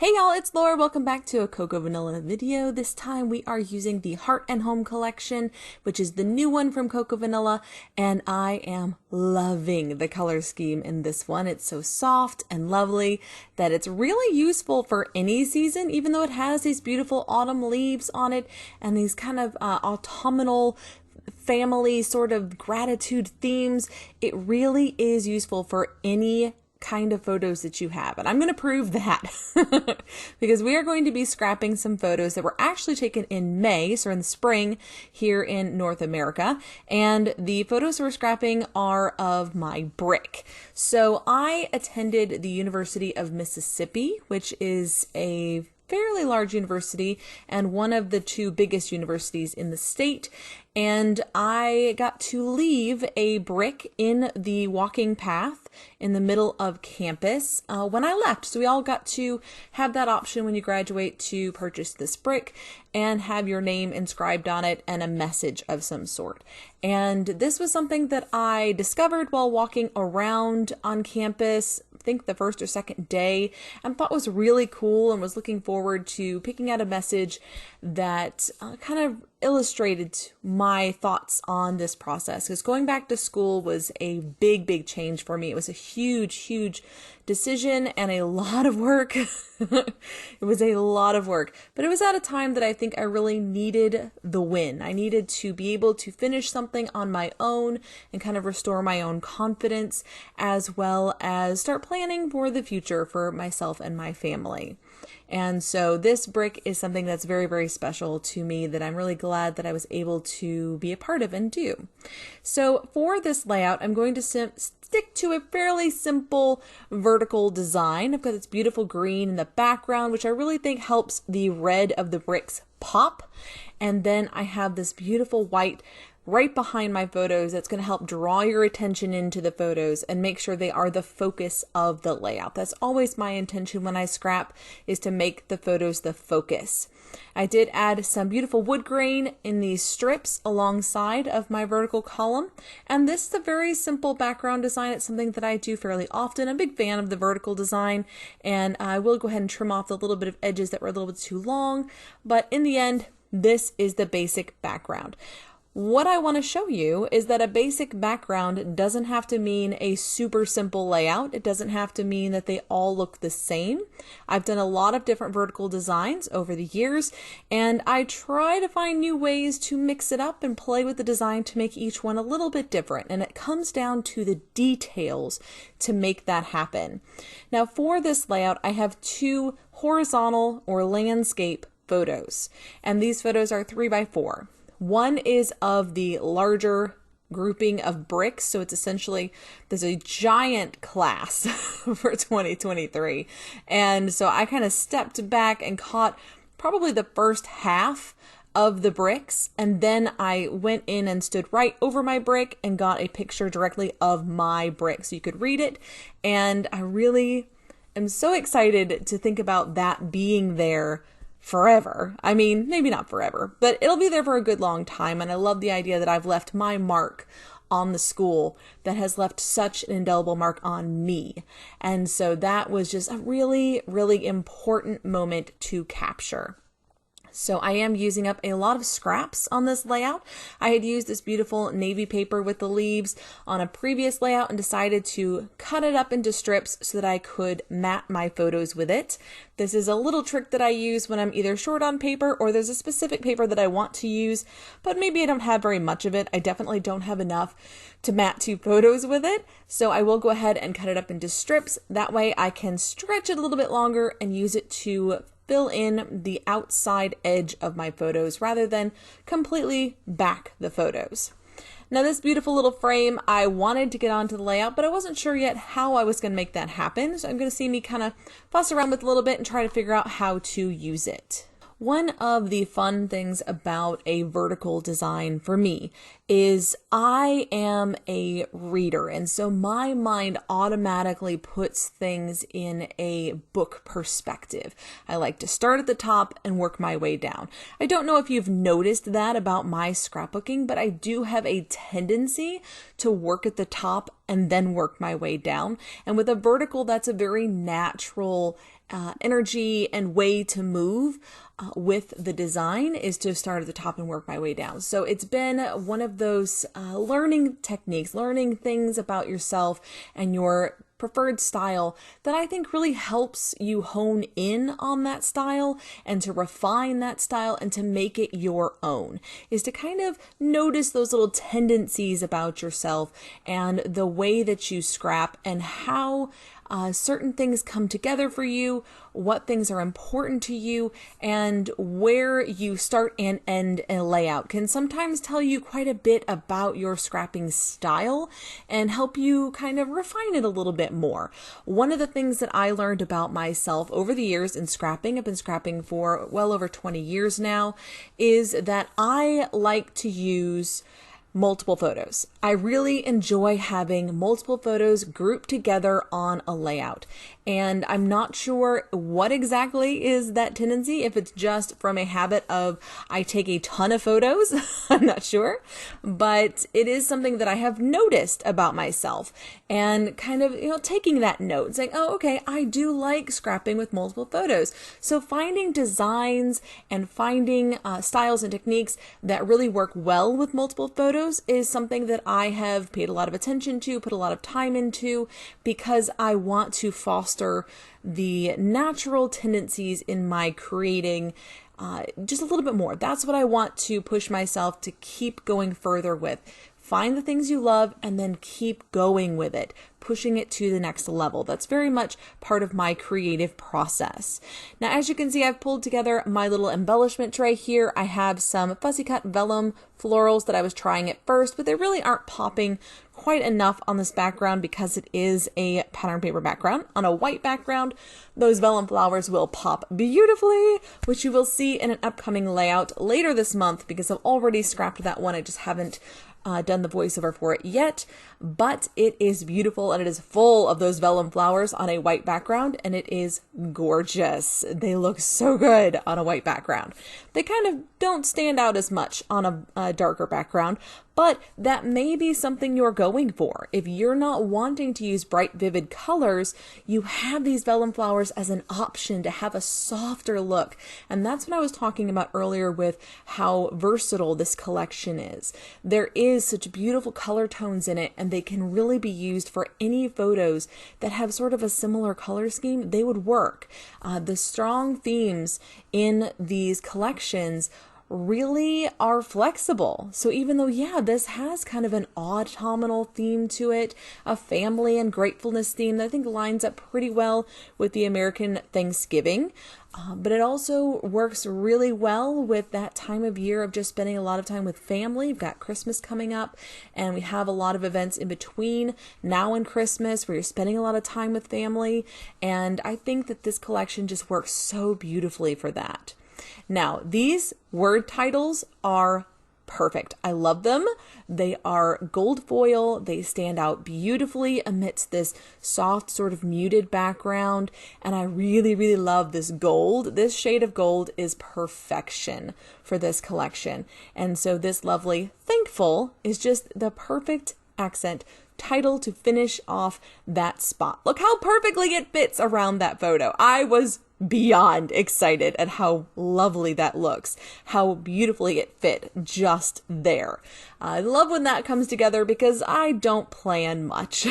Hey y'all, it's Laura. Welcome back to a Cocoa Vanilla video. This time we are using the Heart and Home collection, which is the new one from Cocoa Vanilla, and I am loving the color scheme in this one. It's so soft and lovely that it's really useful for any season, even though it has these beautiful autumn leaves on it and these kind of autumnal family sort of gratitude themes. It really is useful for any kind of photos that you have. And I'm going to prove that because we are going to be scrapping some photos that were actually taken in May, so in the spring here in North America. And the photos we're scrapping are of my brick. So I attended the University of Mississippi, which is a fairly large university and one of the two biggest universities in the state. And I got to leave a brick in the walking path in the middle of campus when I left. So we all got to have that option when you graduate to purchase this brick and have your name inscribed on it and a message of some sort. And this was something that I discovered while walking around on campus, I think the first or second day, and thought was really cool and was looking forward to picking out a message that kind of illustrated my thoughts on this process, because going back to school was a big change for me. It was a huge decision and a lot of work. It was a lot of work, but it was at a time that I think I really needed the win. I needed to be able to finish something on my own and kind of restore my own confidence, as well as start planning for the future for myself and my family. And so this brick is something that's very special to me that I'm really glad that I was able to be a part of and do. So for this layout, I'm going to stick to a fairly simple vertical design. I've got this beautiful green in the background, which I really think helps the red of the bricks pop. And then I have this beautiful white right behind my photos that's going to help draw your attention into the photos and make sure they are the focus of the layout. That's always my intention when I scrap, is to make the photos the focus. I did add some beautiful wood grain in these strips alongside of my vertical column, and this is a very simple background design. It's something that I do fairly often. I'm a big fan of the vertical design, and I will go ahead and trim off the little bit of edges that were a little bit too long, but in the end, this is the basic background. What I want to show you is that a basic background doesn't have to mean a super simple layout. It doesn't have to mean that they all look the same. I've done a lot of different vertical designs over the years, and I try to find new ways to mix it up and play with the design to make each one a little bit different. And it comes down to the details to make that happen. Now for this layout, I have two horizontal or landscape photos, and these photos are 3x4. One is of the larger grouping of bricks, so it's essentially, there's a giant class for 2023, and so I kind of stepped back and caught probably the first half of the bricks, and then I went in and stood right over my brick and got a picture directly of my brick so you could read it. And I really am so excited to think about that being there forever. I mean, maybe not forever, but it'll be there for a good long time. And I love the idea that I've left my mark on the school that has left such an indelible mark on me. And so that was just a really important moment to capture. So I am using up a lot of scraps on this layout. I had used this beautiful navy paper with the leaves on a previous layout and decided to cut it up into strips so that I could mat my photos with it. This is a little trick that I use when I'm either short on paper or there's a specific paper that I want to use, but maybe I don't have very much of it. I definitely don't have enough to mat two photos with it. So I will go ahead and cut it up into strips. That way I can stretch it a little bit longer and use it to fill in the outside edge of my photos rather than completely back the photos. Now this beautiful little frame, I wanted to get onto the layout, but I wasn't sure yet how I was going to make that happen. So I'm going to see me kind of fuss around with it a little bit and try to figure out how to use it. One of the fun things about a vertical design for me is I am a reader, and so my mind automatically puts things in a book perspective. I like to start at the top and work my way down. I don't know if you've noticed that about my scrapbooking, but I do have a tendency to work at the top and then work my way down. And with a vertical, that's a very natural energy and way to move with the design is to start at the top and work my way down. So it's been one of those learning techniques, learning things about yourself and your preferred style that I think really helps you hone in on that style and to refine that style and to make it your own, is to kind of notice those little tendencies about yourself and the way that you scrap and how certain things come together for you, what things are important to you, and where you start and end a layout can sometimes tell you quite a bit about your scrapping style and help you kind of refine it a little bit more. One of the things that I learned about myself over the years in scrapping, I've been scrapping for well over 20 years now, is that I like to use multiple photos. I really enjoy having multiple photos grouped together on a layout. And I'm not sure what exactly is that tendency, if it's just from a habit of I take a ton of photos, I'm not sure, but it is something that I have noticed about myself and kind of, taking that note, saying, oh, okay, I do like scrapping with multiple photos. So finding designs and finding styles and techniques that really work well with multiple photos is something that I have paid a lot of attention to, put a lot of time into, because I want to foster the natural tendencies in my creating just a little bit more. That's what I want to push myself to keep going further with. Find the things you love and then keep going with it, pushing it to the next level. That's very much part of my creative process. Now, as you can see, I've pulled together my little embellishment tray here. I have some fussy cut vellum florals that I was trying at first, but they really aren't popping quite enough on this background because it is a pattern paper background. On a white background, those vellum flowers will pop beautifully, which you will see in an upcoming layout later this month because I've already scrapped that one. I just haven't done the voiceover for it yet, but it is beautiful and it is full of those vellum flowers on a white background and it is gorgeous. They look so good on a white background. They kind of don't stand out as much on a darker background, but that may be something you're going for. If you're not wanting to use bright, vivid colors, you have these vellum flowers as an option to have a softer look. And that's what I was talking about earlier with how versatile this collection is. There is such beautiful color tones in it, and they can really be used for any photos that have sort of a similar color scheme. They would work. The strong themes in these collections really are flexible. So even though, yeah, this has kind of an autumnal theme to it, a family and gratefulness theme that I think lines up pretty well with the American Thanksgiving, but it also works really well with that time of year of just spending a lot of time with family. We've got Christmas coming up, and we have a lot of events in between now and Christmas where you're spending a lot of time with family, and I think that this collection just works so beautifully for that. Now, these word titles are perfect. I love them. They are gold foil. They stand out beautifully amidst this soft sort of muted background. And I really, really love this gold. This shade of gold is perfection for this collection. And so this lovely Thankful is just the perfect accent title to finish off that spot. Look how perfectly it fits around that photo. I was beyond excited at how lovely that looks, how beautifully it fit just there. I love when that comes together because I don't plan much.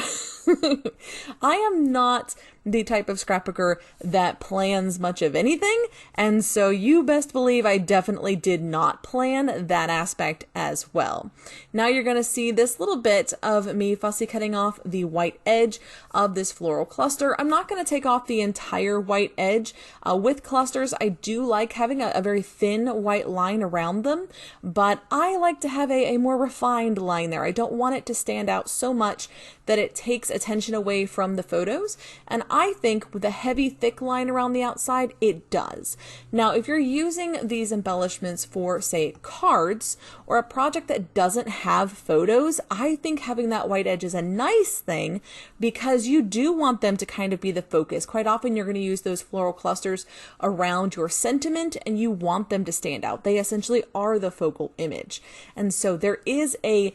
I am not the type of scrapbooker that plans much of anything, and so you best believe I definitely did not plan that aspect as well. Now you're going to see this little bit of me fussy cutting off the white edge of this floral cluster. I'm not going to take off the entire white edge. With clusters, I do like having a very thin white line around them, but I like to have a more refined line there. I don't want it to stand out so much that it takes attention away from the photos, and I think with a heavy thick line around the outside, it does. Now, if you're using these embellishments for, say, cards or a project that doesn't have photos, I think having that white edge is a nice thing because you do want them to kind of be the focus. Quite often you're going to use those floral clusters around your sentiment and you want them to stand out. They essentially are the focal image. And so there is a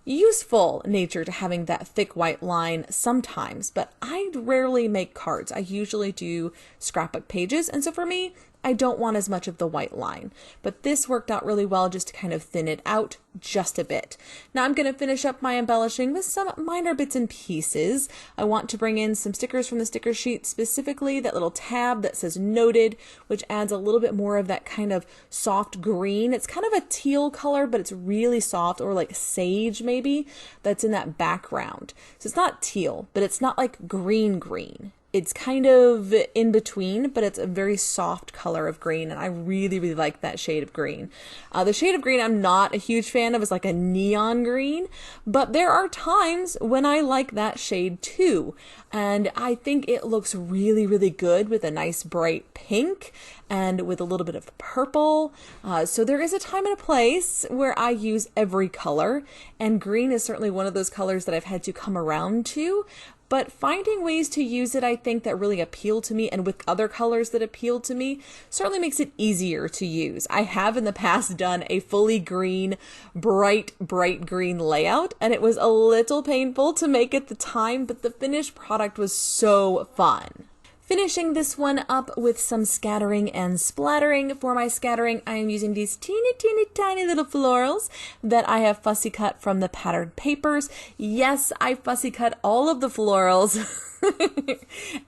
useful nature to having that thick white line sometimes, but I rarely make cards. I usually do scrapbook pages, and so for me, I don't want as much of the white line, but this worked out really well just to kind of thin it out just a bit. Now I'm going to finish up my embellishing with some minor bits and pieces. I want to bring in some stickers from the sticker sheet, specifically that little tab that says noted, which adds a little bit more of that kind of soft green. It's kind of a teal color, but it's really soft, or like sage maybe, that's in that background. So it's not teal, but it's not like green green. It's kind of in between, but it's a very soft color of green, and I really, really like that shade of green. The shade of green I'm not a huge fan of is like a neon green, but there are times when I like that shade too, and I think it looks really, really good with a nice bright pink and with a little bit of purple. So there is a time and a place where I use every color, and green is certainly one of those colors that I've had to come around to. But finding ways to use it, I think, that really appeal to me, and with other colors that appeal to me, certainly makes it easier to use. I have in the past done a fully green, bright green layout, and it was a little painful to make at the time, but the finished product was so fun. Finishing this one up with some scattering and splattering. For my scattering, I am using these teeny tiny little florals that I have fussy cut from the patterned papers. Yes, I fussy cut all of the florals.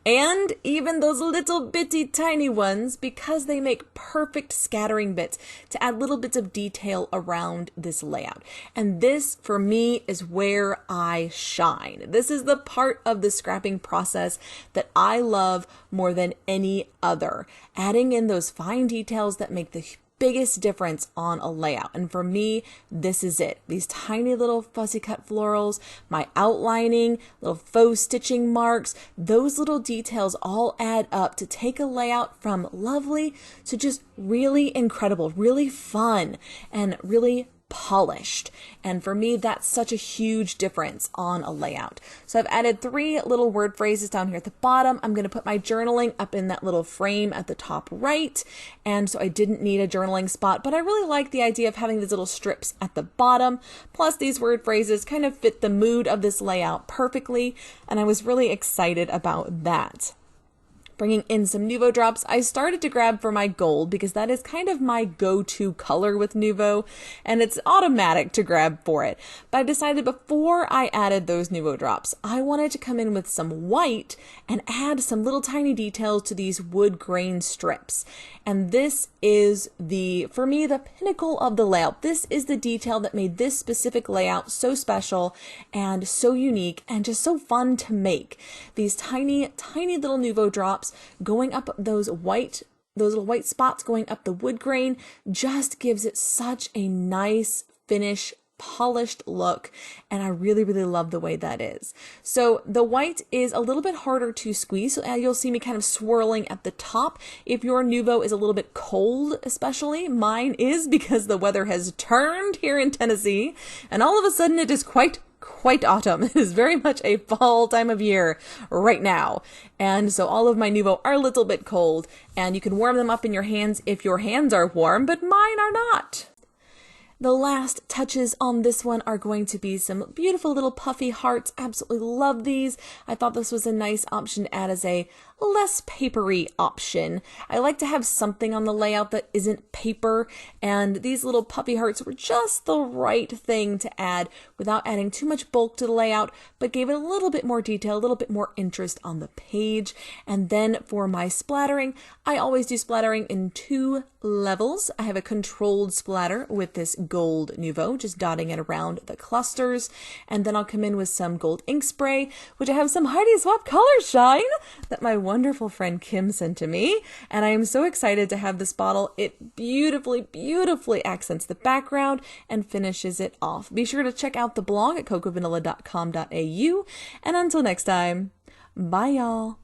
And even those little bitty tiny ones, because they make perfect scattering bits to add little bits of detail around this layout. And this, for me, is where I shine. This is the part of the scrapping process that I love more than any other. Adding in those fine details that make the biggest difference on a layout. And for me, this is it. These tiny little fussy cut florals, my outlining, little faux stitching marks, those little details all add up to take a layout from lovely to just really incredible, really fun, and really polished. And for me, that's such a huge difference on a layout. So I've added 3 little word phrases down here at the bottom. I'm going to put my journaling up in that little frame at the top right. And so I didn't need a journaling spot, but I really like the idea of having these little strips at the bottom. Plus these word phrases kind of fit the mood of this layout perfectly. And I was really excited about that. Bringing in some Nuvo drops, I started to grab for my gold because that is kind of my go-to color with Nuvo, and it's automatic to grab for it. But I decided before I added those Nuvo drops, I wanted to come in with some white and add some little tiny details to these wood grain strips. And this is for me, the pinnacle of the layout. This is the detail that made this specific layout so special and so unique and just so fun to make. These tiny little Nuvo drops going up those little white spots going up the wood grain just gives it such a nice finish, polished look, and I really, really love the way that is. So the white is a little bit harder to squeeze, so you'll see me kind of swirling at the top. If your Nuvo is a little bit cold, especially, mine is, because the weather has turned here in Tennessee, and all of a sudden it is quite autumn. It is very much a fall time of year right now. And so all of my Nuvo are a little bit cold, and you can warm them up in your hands if your hands are warm, but mine are not. The last touches on this one are going to be some beautiful little puffy hearts. Absolutely love these. I thought this was a nice option to add as a less papery option. I like to have something on the layout that isn't paper, and these little puffy hearts were just the right thing to add without adding too much bulk to the layout, but gave it a little bit more detail, a little bit more interest on the page. And then for my splattering, I always do splattering in 2 levels. I have a controlled splatter with this gold Nuvo, just dotting it around the clusters, and then I'll come in with some gold ink spray, which I have some Heidi Swap Color Shine that my wonderful friend Kim sent to me, and I am so excited to have this bottle. It beautifully accents the background and finishes it off. Be sure to check out the blog at cocovanilla.com.au, and until next time, bye y'all.